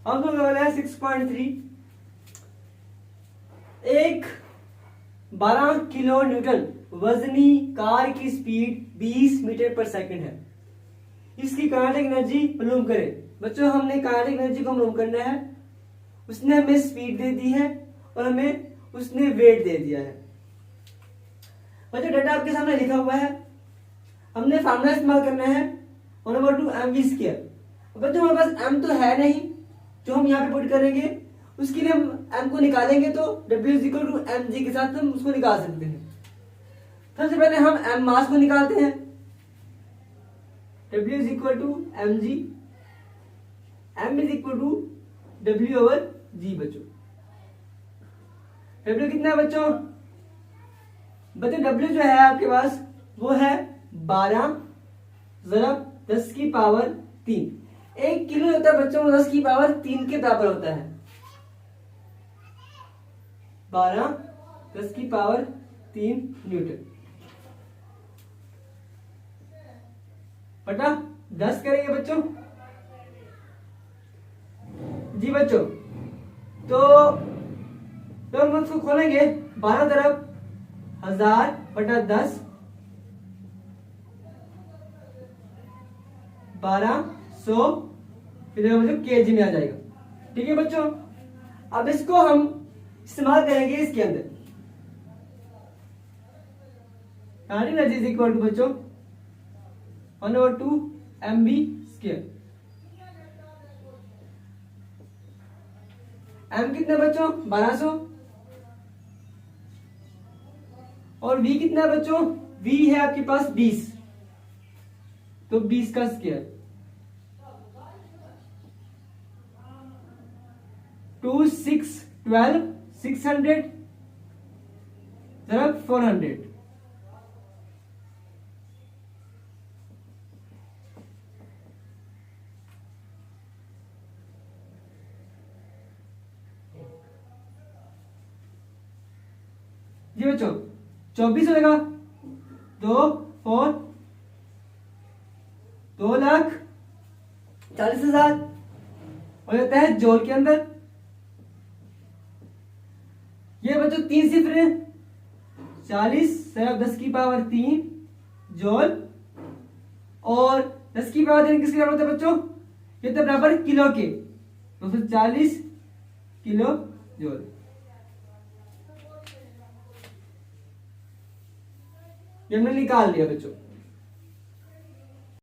अब तो लेवल है 6.3। एक 12 किलो न्यूटन वजनी कार की स्पीड 20 मीटर पर सेकंड है। इसकी काइनेटिक एनर्जी मालूम करें। बच्चों हमने काइनेटिक एनर्जी को मालूम करना है। उसने हमें स्पीड दे दी है और हमें उसने वेट दे दिया है। बच्चों डाटा आपके सामने लिखा हुआ है। हमने फार्मूला इस्तेमाल करना है 1/2 mv²। बच्चों हमारे पास m तो है नहीं जो हम यहाँ पे पुट करेंगे। उसके लिए हम m को निकालेंगे तो W = mg के साथ हम उसको निकाल सकते हैं। सबसे पहले हम m मास को निकालते हैं। W = mg, m = W/g। बच्चों W कितना है बच्चों? W जो है आपके पास वो है 12 × 10⁻3। 1 किलो होता है बच्चों 10⁻3 के बराबर होता है। 12 × 10⁻3 न्यूटन बटा 10 करेंगे बच्चों जी। बच्चों तो हम उसको खोलेंगे 12 तरफ 1000 बटा 10 1200 फिर बच्चों केजी में आ जाएगा। ठीक है बच्चों, अब इसको हम इस्तेमाल करेंगे इसके अंदर। काइनेटिक एनर्जी इक्वल टू बच्चों 1/2 mv²। m कितना बच्चों? 1200। और v कितना है बच्चों? v है आपके पास 20, तो 20 का स्क्वायर 2 6 12 600 × 400। जी बच्चों 24 होगा 2,40,000 हो जाता है जोल के अंदर। ये बच्चों 3 सिफर 40 × 10⁻3 जोल, और 10⁻3 किसके बराबर होता है बच्चों? ये तो बराबर किलो के, 240 किलो जोल। ये हमने निकाल लिया बच्चों।